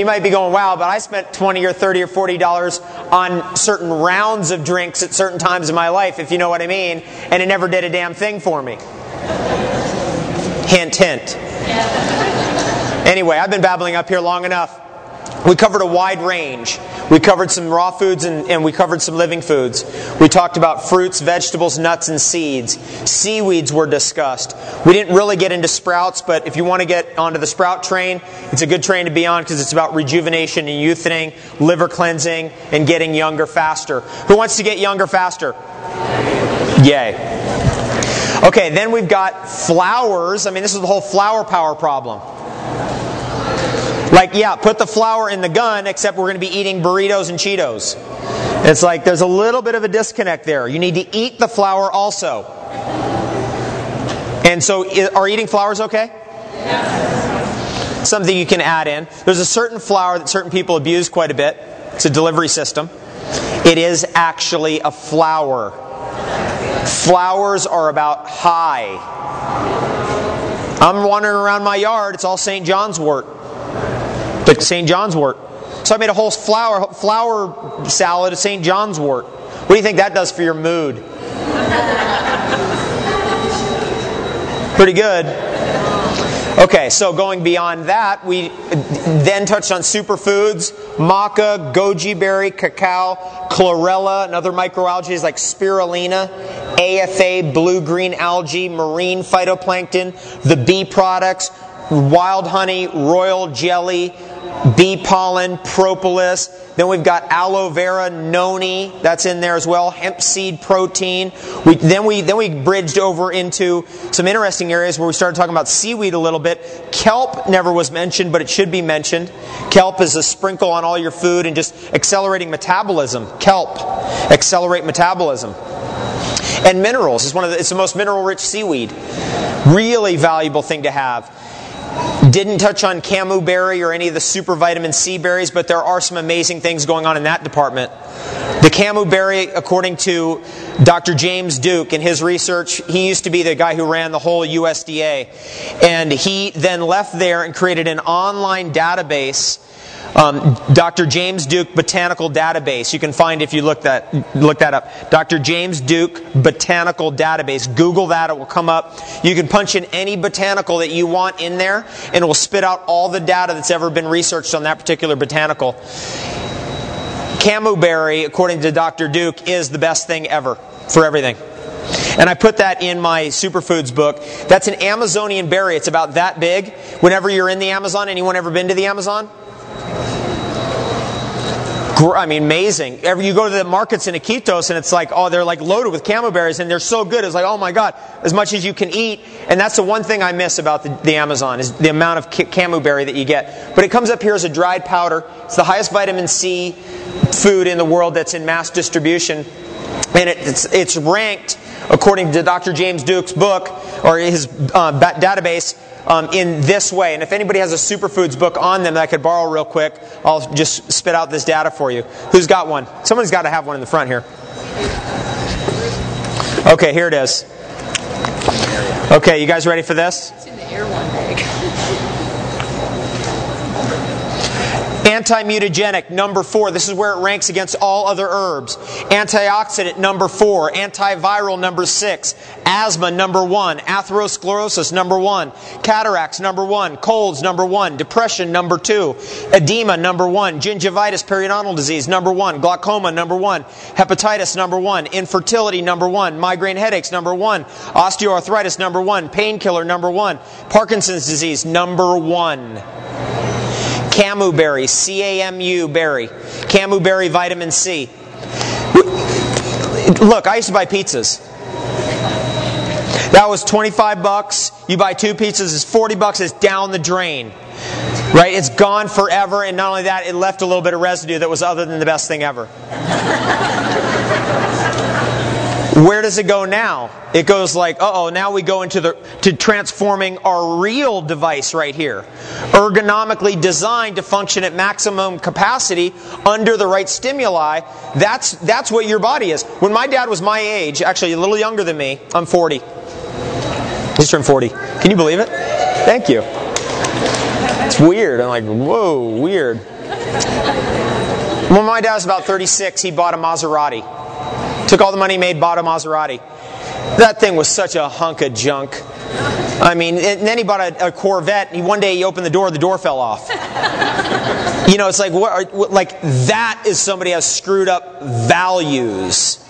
you might be going, wow, but I spent $20 or $30 or $40 on certain rounds of drinks at certain times in my life, if you know what I mean, and it never did a damn thing for me. Hint, hint. Anyway, I've been babbling up here long enough. We covered a wide range. We covered some raw foods and we covered some living foods. We talked about fruits, vegetables, nuts, and seeds. Seaweeds were discussed. We didn't really get into sprouts, but if you want to get onto the sprout train, it's a good train to be on because it's about rejuvenation and youthening, liver cleansing, and getting younger faster. Who wants to get younger faster? Yay. Okay, then we've got flours. I mean, this is the whole flour power problem. Like, yeah, put the flour in the gun, except we're going to be eating burritos and Cheetos. It's like there's a little bit of a disconnect there. You need to eat the flour also. And so, are eating flour is okay? Yeah. Something you can add in. There's a certain flour that certain people abuse quite a bit. It's a delivery system. It is actually a flour. Flours are about high. I'm wandering around my yard. It's all St. John's wort. But St. John's wort. So I made a whole flour salad of St. John's wort. What do you think that does for your mood? Pretty good. Okay, so going beyond that, we then touched on superfoods, maca, goji berry, cacao, chlorella, and other microalgae like spirulina, AFA, blue-green algae, marine phytoplankton, the bee products, wild honey, royal jelly, bee pollen, propolis. Then we've got aloe vera, noni, that's in there as well. Hemp seed protein. Then we bridged over into some interesting areas where we started talking about seaweed a little bit. Kelp never was mentioned, but it should be mentioned. Kelp is a sprinkle on all your food and just accelerating metabolism. Kelp, accelerate metabolism. And minerals is it's the most mineral-rich seaweed. Really valuable thing to have. Didn't touch on camu berry or any of the super vitamin C berries, but there are some amazing things going on in that department. The camu berry, according to Dr. James Duke in his research, he used to be the guy who ran the whole USDA. And he then left there and created an online database, Dr. James Duke Botanical Database. You can find if you look that up. Dr. James Duke Botanical Database. Google that, it will come up. You can punch in any botanical that you want in there, and it will spit out all the data that's ever been researched on that particular botanical. Camu berry, according to Dr. Duke, is the best thing ever for everything. And I put that in my superfoods book. That's an Amazonian berry. It's about that big. Whenever you're in the Amazon, anyone ever been to the Amazon? I mean, amazing. You go to the markets in Iquitos and it's like, oh, they're like loaded with camu berries and they're so good. It's like, oh my God, as much as you can eat. And that's the one thing I miss about the Amazon is the amount of camu berry that you get. But it comes up here as a dried powder. It's the highest vitamin C food in the world that's in mass distribution. And it's ranked, according to Dr. James Duke's book, or his database, in this way. And if anybody has a superfoods book on them that I could borrow real quick, I'll just spit out this data for you. Who's got one? Someone's got to have one in the front here. Okay, here it is. Okay, you guys ready for this? It's in the air one bag. Anti-mutagenic, number 4. This is where it ranks against all other herbs. Antioxidant, number 4. Antiviral, number 6. Asthma, number 1. Atherosclerosis, number 1. Cataracts, number 1. Colds, number 1. Depression, number 2. Edema, number 1. Gingivitis, periodontal disease, number 1. Glaucoma, number 1. Hepatitis, number 1. Infertility, number 1. Migraine headaches, number 1. Osteoarthritis, number 1. Painkiller, number 1. Parkinson's disease, number 1. Camu berry, C-A-M-U berry. Camu berry vitamin C. Look, I used to buy pizzas. That was $25. You buy 2 pizzas, it's $40. It's down the drain. Right? It's gone forever, and not only that, it left a little bit of residue that was other than the best thing ever. Where does it go now? It goes like, now we go into to transforming our real device right here. Ergonomically designed to function at maximum capacity under the right stimuli. That's what your body is. When my dad was my age, actually a little younger than me, I'm 40. He's turned 40. Can you believe it? Thank you. It's weird. I'm like, whoa, weird. When my dad was about 36, he bought a Maserati. Took all the money he made, bought a Maserati. That thing was such a hunk of junk. I mean, and then he bought a Corvette. And one day he opened the door fell off. You know, it's like, like that is somebody who has screwed up values.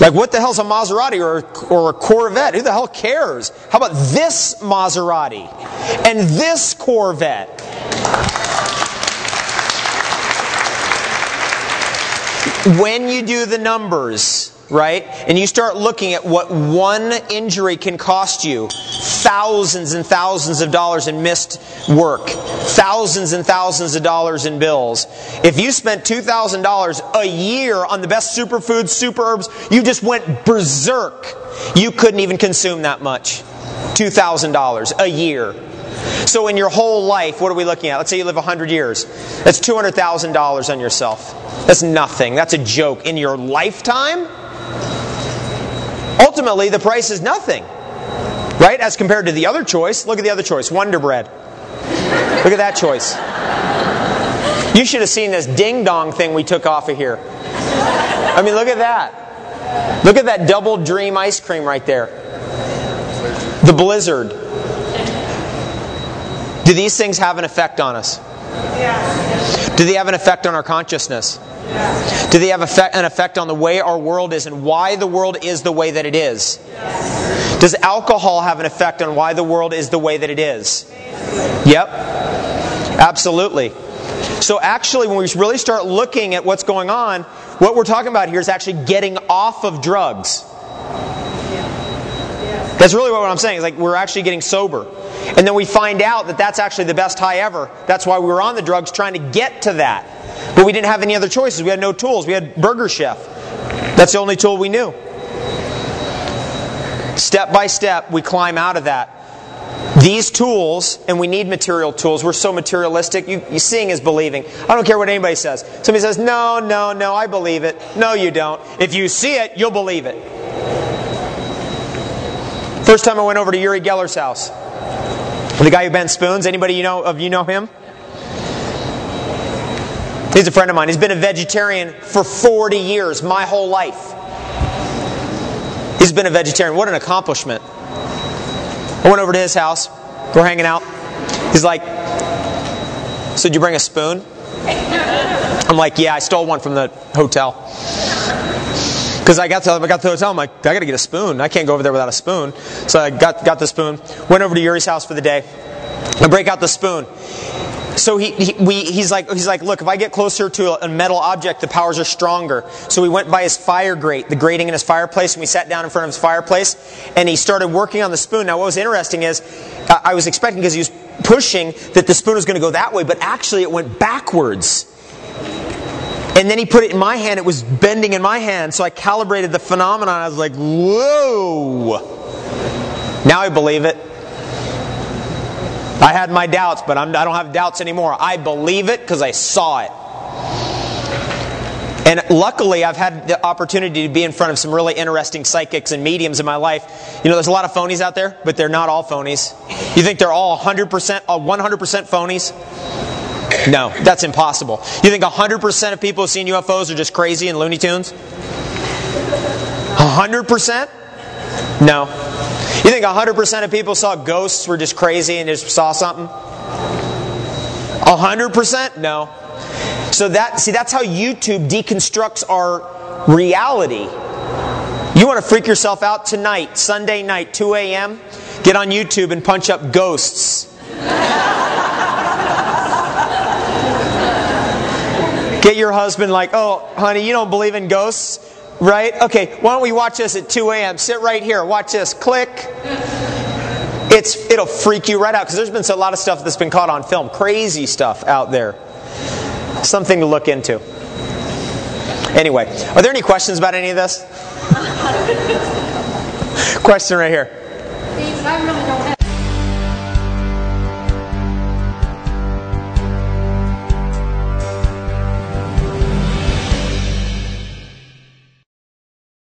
Like, what the hell's a Maserati or a Corvette? Who the hell cares? How about this Maserati and this Corvette? When you do the numbers, right, and you start looking at what one injury can cost you, thousands and thousands of dollars in missed work, thousands and thousands of dollars in bills. If you spent $2,000 a year on the best superfoods, super herbs, you just went berserk. You couldn't even consume that much. $2,000 a year. So in your whole life, what are we looking at? Let's say you live 100 years. That's $200,000 on yourself. That's nothing. That's a joke. In your lifetime, ultimately the price is nothing. Right? As compared to the other choice. Look at the other choice. Wonder Bread. Look at that choice. You should have seen this ding-dong thing we took off of here. I mean, look at that. Look at that Double Dream ice cream right there. The Blizzard. Do these things have an effect on us? Do they have an effect on our consciousness? Do they have an effect on the way our world is and why the world is the way that it is? Does alcohol have an effect on why the world is the way that it is? Yep. Absolutely. So actually, when we really start looking at what's going on, what we're talking about here is actually getting off of drugs. That's really what I'm saying. It's like we're actually getting sober. And then we find out that that's actually the best high ever. That's why we were on the drugs, trying to get to that. But we didn't have any other choices. We had no tools. We had Burger Chef. That's the only tool we knew. Step by step, we climb out of that. These tools, and we need material tools. We're so materialistic. You seeing is believing. I don't care what anybody says. Somebody says, no, I believe it. No, you don't. If you see it, you'll believe it. First time I went over to Uri Geller's house. The guy who bends spoons. Anybody of you know him? He's a friend of mine. He's been a vegetarian for 40 years, my whole life. He's been a vegetarian. What an accomplishment. I went over to his house. We're hanging out. He's like, so did you bring a spoon? I'm like, yeah, I stole one from the hotel. Because I got to the hotel, I'm like, I got to get a spoon. I can't go over there without a spoon. So I got the spoon. Went over to Yuri's house for the day. I break out the spoon. So he's like, look, if I get closer to a metal object, the powers are stronger. So we went by his fire grate, the grating in his fireplace, and we sat down in front of his fireplace, and he started working on the spoon. Now what was interesting is, I was expecting, because he was pushing, that the spoon was going to go that way, but actually it went backwards. And then he put it in my hand, it was bending in my hand, so I calibrated the phenomenon. I was like, whoa! Now I believe it. I had my doubts, but I don't have doubts anymore. I believe it because I saw it. And luckily, I've had the opportunity to be in front of some really interesting psychics and mediums in my life. You know, there's a lot of phonies out there, but they're not all phonies. You think they're all 100% phonies? No, that's impossible. You think 100% of people who've seen UFOs are just crazy and Looney Tunes? 100%? No. You think 100% of people saw ghosts were just crazy and just saw something? 100%? No. So that's how YouTube deconstructs our reality. You want to freak yourself out tonight, Sunday night, 2 a.m.? Get on YouTube and punch up ghosts. Get your husband like, oh, honey, you don't believe in ghosts? Right? Okay, why don't we watch this at 2 a.m.? Sit right here. Watch this. Click. It'll freak you right out, because there's been a lot of stuff that's been caught on film. Crazy stuff out there. Something to look into. Anyway, are there any questions about any of this? Question right here. I really don't have